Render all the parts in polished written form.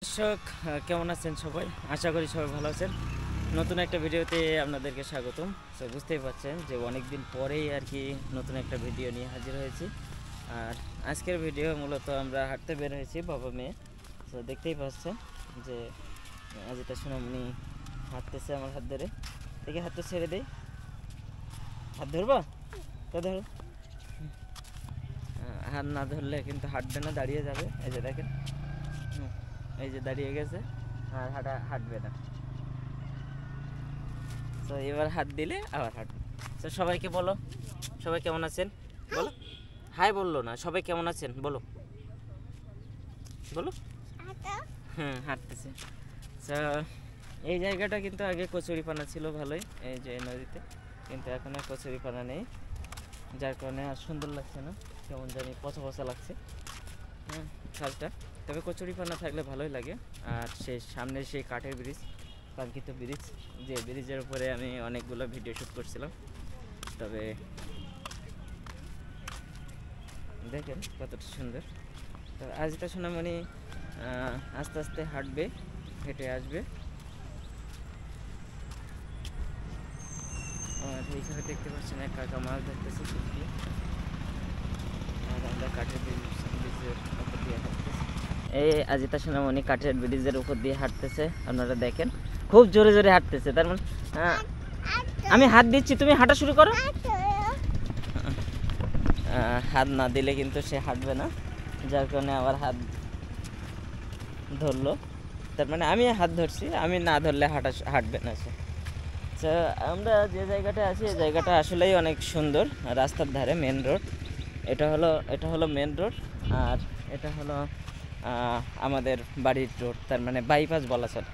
দর্শক কেমন আছেন সবাই? আশা করি সবাই ভালো আছেন। নতুন একটা ভিডিওতে আপনাদেরকে স্বাগতম। তো বুঝতেই পারছেন যে অনেক দিন পরেই আর কি নতুন একটা ভিডিও নিয়ে হাজির হয়েছি। আর আজকের ভিডিও মূলত আমরা হাঁটতে বের হয়েছি বাবা মেয়ে। তো দেখতেই পাচ্ছেন যে আজিতা সোনামণি হাঁটতেছে আমার হাত ধরে। দেখে হাতটা ছেড়ে দেই, হাত ধরবা তো ধরো। হাত না ধরলে কিন্তু হাঁটবে না, দাঁড়িয়ে যাবে। এই যে দেখেন, এই যে দাঁড়িয়ে গেছে আর হাঁটবে না। তো এবার হাত দিলে আবার হাঁটবে। তো সবাইকে বলো, সবাই কেমন আছেন বলো। হাই বললো না, সবাই কেমন আছেন বলো বলো। হাঁটতেছে। তো এই জায়গাটা কিন্তু আগে কচুরিপানা ছিল ভালোই, এই যে নদীতে, কিন্তু এখন আর কচুরিপানা নেই, যার কারণে আর সুন্দর লাগছে না, কেমন জানি পচা পচা লাগছে খালটা। তবে কচুরিপানা থাকলে ভালোই লাগে। আর সেই সামনে সেই কাঠের ব্রিজ, কাঙ্ক্ষিত ব্রিজ, যে ব্রিজের উপরে আমি অনেকগুলো ভিডিও শ্যুট করছিলাম। তবে দেখেন কতটা সুন্দর। তো আজিতা সোনামণি আস্তে আস্তে হাঁটবে, হেঁটে আসবে। আর এইখানে দেখতে পাচ্ছেন এক কাকা মাছ ধরতেছে শুকিয়ে, আর আমরা কাঠের ব্রিজের উপর দিয়ে হাঁটতেছি। এই আজিতা সোনামণি কাঠের ব্রিজের উপর দিয়ে হাঁটতেছে, আপনারা দেখেন খুব জোরে জোরে হাঁটতেছে। তার মানে আমি হাত দিচ্ছি, তুমি হাঁটা শুরু করো। হাত না দিলে কিন্তু সে হাঁটবে না, যার কারণে আবার হাত ধরলো। তার মানে আমি হাত ধরছি, আমি না ধরলে হাঁটবে না সে। আচ্ছা, আমরা যে জায়গাটা আছি এই জায়গাটা আসলেই অনেক সুন্দর, রাস্তার ধারে মেন রোড। এটা হলো মেন রোড, আর এটা হলো আমাদের বাড়ির রোড, তার মানে বাইপাস বলা চলে,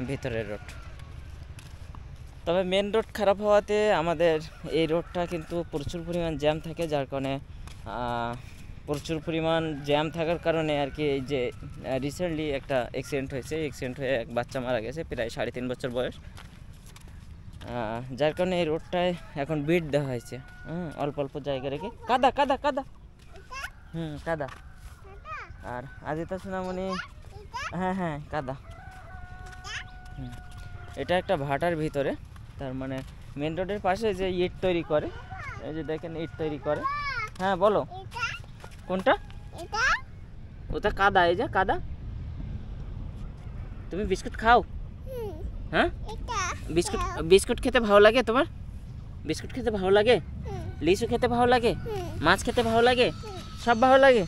ভিতরের রোড। তবে মেন রোড খারাপ হওয়াতে আমাদের এই রোডটা কিন্তু প্রচুর পরিমাণ জ্যাম থাকে, যার কারণে প্রচুর পরিমাণ জ্যাম থাকার কারণে আর কি, এই যে রিসেন্টলি একটা অ্যাক্সিডেন্ট হয়েছে, অ্যাক্সিডেন্ট হয়ে এক বাচ্চা মারা গেছে, প্রায় 3.5 বছর বয়স। যার কারণে এই রোডটায় এখন বিট দেওয়া হয়েছে, অল্প অল্প জায়গা রেখে। কাদা কাদা কাদা, কাদা। আর আজিতা সোনামণি, হ্যাঁ হ্যাঁ কাদা। এটা একটা ভাটার ভিতরে, তার মানে মেন রোডের পাশে যে ইট তৈরি করে, এই যে দেখেন ইট তৈরি করে। হ্যাঁ বলো কোনটা? ওটা কাদা, এই যে কাদা। তুমি বিস্কুট খাও? হ্যাঁ, বিস্কুট বিস্কুট খেতে ভালো লাগে তোমার? বিস্কুট খেতে ভালো লাগে, লিচু খেতে ভালো লাগে, মাছ খেতে ভালো লাগে, সব ভালো লাগে।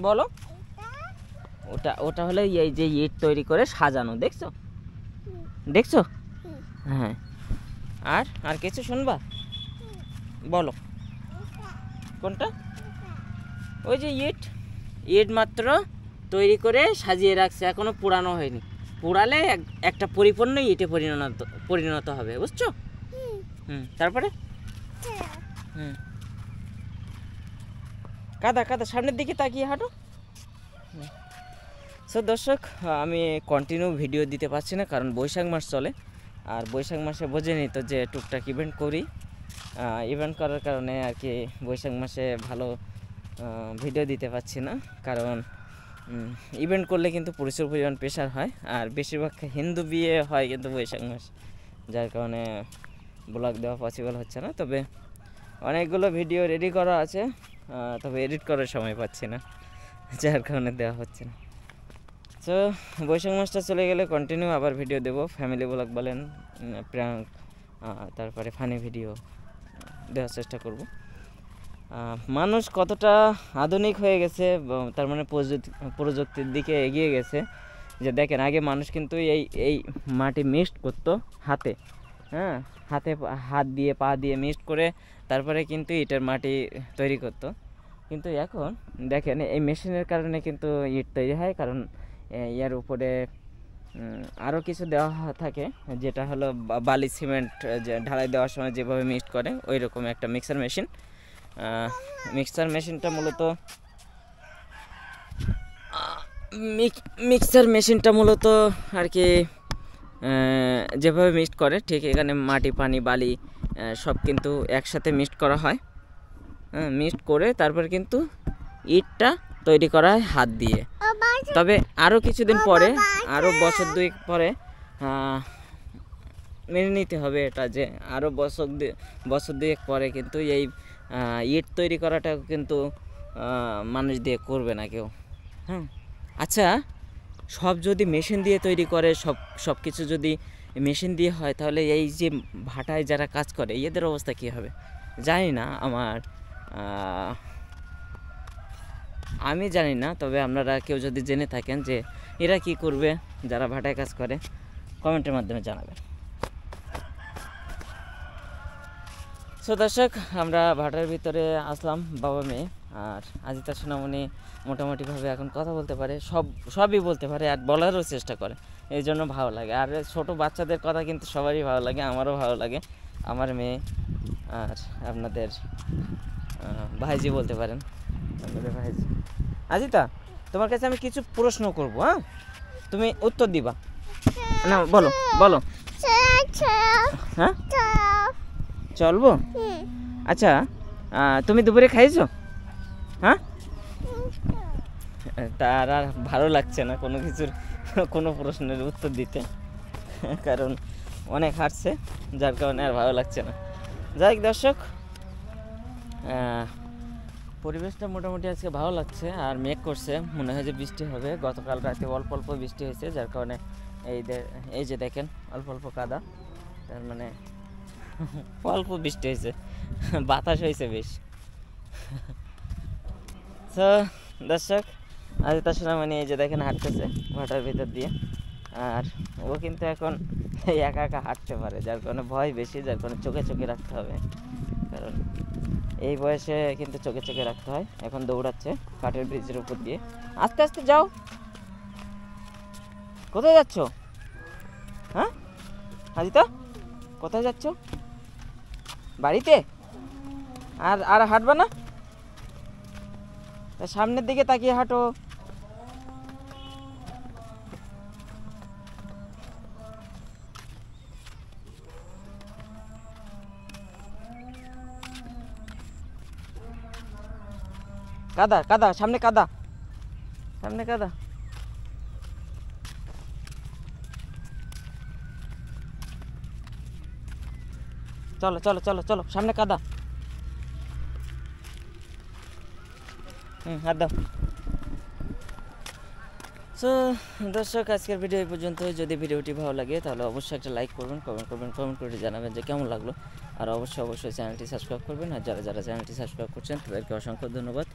বলো। ওটা ওটা হলো এই যে ইট তৈরি করে সাজানো, দেখছো দেখছো? হ্যাঁ। আর আর কিছু শুনবা বলো। কোনটা? ওই যে ইট, ইট মাত্র তৈরি করে সাজিয়ে রাখছে, এখনো পুরানো হয়নি। পুরালে একটা পরিপূর্ণ ইটে পরিণত হবে, বুঝছো? তারপরে কাদা কাদা, সামনের দিকে তাকিয়ে হাঁটো। সো দর্শক, আমি কন্টিনিউ ভিডিও দিতে পারছি না, কারণ বৈশাখ মাস চলে। আর বৈশাখ মাসে বোঝেনি তো যে টুকটাক ইভেন্ট করি, ইভেন্ট করার কারণে আর কি বৈশাখ মাসে ভালো ভিডিও দিতে পারছি না। কারণ ইভেন্ট করলে কিন্তু প্রচুর পরিমাণ প্রেশার হয়, আর বেশিরভাগ হিন্দু বিয়ে হয় কিন্তু বৈশাখ মাস, যার কারণে ব্লগ দেওয়া পসিবল হচ্ছে না। তবে অনেকগুলো ভিডিও রেডি করা আছে, তবে এডিট করার সময় পাচ্ছি না, যার কারণে দেওয়া হচ্ছে না। তো বৈশাখ মাসটা চলে গেলে কন্টিনিউ আবার ভিডিও দেবো, ফ্যামিলি ব্লগ বলেন, প্র্যাঙ্ক, তারপরে ফানি ভিডিও দেওয়ার চেষ্টা করব। মানুষ কতটা আধুনিক হয়ে গেছে, তার মানে প্রযুক্তির দিকে এগিয়ে গেছে, যে দেখেন আগে মানুষ কিন্তু এই মাটি মিক্সড করতো হাতে, হাত দিয়ে পা দিয়ে মিক্সড করে তারপরে কিন্তু ইটের মাটি তৈরি করতো। কিন্তু এখন দেখেন এই মেশিনের কারণে কিন্তু ইট তৈরি হয়, কারণ এর উপরে আরও কিছু দেওয়া থাকে, যেটা হলো বালি সিমেন্ট, যে ঢালাই দেওয়ার সময় যেভাবে মিক্সড করে ওই রকম একটা মিক্সার মেশিন। মিক্সার মেশিনটা মূলত আর কি যেভাবে মিক্সড করে, ঠিক এখানে মাটি পানি বালি সব কিন্তু একসাথে মিক্সড করা হয়। মিক্সড করে তারপর কিন্তু ইটটা তৈরি করা হয় হাত দিয়ে। তবে আরও কিছুদিন পরে, আরও বছর 2 পরে মেনে নিতে হবে এটা, যে আরও বছর 2 পরে কিন্তু এই ইট তৈরি করাটা কিন্তু মানুষ দিয়ে করবে না কেউ। হ্যাঁ, আচ্ছা, সব যদি মেশিন দিয়ে তৈরি করে, সব কিছু যদি মেশিন দিয়ে হয়, তাহলে এই যে ভাটায় যারা কাজ করে এদের অবস্থা কী হবে জানি না। আমি জানি না, তবে আপনারা কেউ যদি জেনে থাকেন যে এরা কি করবে যারা ভাটায় কাজ করে, কমেন্টের মাধ্যমে জানাবেন। সো দর্শক, আমরা ভাটার ভিতরে আসলাম বাবা মেয়ে, আর আজিতা সোনামণি মোটামুটিভাবে এখন কথা বলতে পারে, সবই বলতে পারে, আর বলারও চেষ্টা করে, এই জন্য ভালো লাগে। আর ছোটো বাচ্চাদের কথা কিন্তু সবারই ভালো লাগে, আমারও ভালো লাগে, আমার মেয়ে আর আপনাদের ভাইজি বলতে পারেন, আপনাদের ভাইজি। আজিতা, তোমার কাছে আমি কিছু প্রশ্ন করব, হ্যাঁ, তুমি উত্তর দিবা না? বলো বলো। হ্যাঁ, চলবো। আচ্ছা, তুমি দুপুরে খাইছো? হ্যাঁ, তার আর ভালো লাগছে না কোনো প্রশ্নের উত্তর দিতে, কারণ অনেক হাঁটছে, যার কারণে আর ভালো লাগছে না। যাই হোক দর্শক, পরিবেশটা মোটামুটি আজকে ভালো লাগছে, আর মেঘ করছে, মনে হয় যে বৃষ্টি হবে। গতকাল রাতে অল্প অল্প বৃষ্টি হয়েছে, যার কারণে এই যে দেখেন অল্প অল্প কাদা, তার মানে অল্প বৃষ্টি হয়েছে, বাতাস হয়েছে বেশ। তো দর্শক, আজিতা সোনামণি এই যে দেখেন হাঁটতেছে ভাটার ভিতর দিয়ে, আর ও কিন্তু এখন একা একা হাঁটতে পারে, যার কারণে ভয় বেশি, যার কারণে চোখে চোখে রাখতে হবে, কারণ এই বয়সে কিন্তু চোখে চোখে রাখতে হয়। এখন দৌড়াচ্ছে কাঠের ব্রিজের উপর দিয়ে, আস্তে আস্তে যাও। কোথায় যাচ্ছ? হ্যাঁ আজিতা, কোথায় যাচ্ছ? বাড়িতে? আর হাঁটবা না? সামনের দিকে তাকিয়ে হাঁটো। কাদা কাদা, সামনে কাদা, সামনে কাদা। চলো চলো চলো চলো, সামনে কাদা। হাত দাও। সো দর্শক, আজকের ভিডিও এই পর্যন্ত। যদি ভিডিওটি ভালো লাগে তাহলে অবশ্যই একটা লাইক করবেন, কমেন্ট করে জানাবেন যে কেমন লাগলো, আর অবশ্যই চ্যানেলটি সাবস্ক্রাইব করবেন। আর যারা চ্যানেলটি সাবস্ক্রাইব করছেন তাদেরকে অসংখ্য ধন্যবাদ।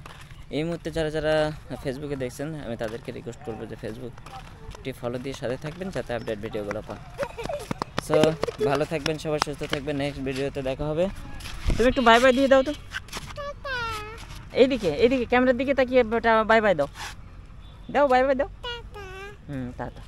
এই মুহূর্তে যারা ফেসবুকে দেখছেন, আমি তাদেরকে রিকোয়েস্ট করবো যে ফেসবুকটি ফলো দিয়ে সাথে থাকবেন, যাতে আপডেট ভিডিওগুলো পান। সো ভালো থাকবেন সবাই, সুস্থ থাকবেন, নেক্সট ভিডিওতে দেখা হবে। তুমি একটু বাই বাই দিয়ে দাও তো, এইদিকে ক্যামেরার দিকে তাকিয়ে বাই বাই দাও, বাই বাই দাও। টাটা।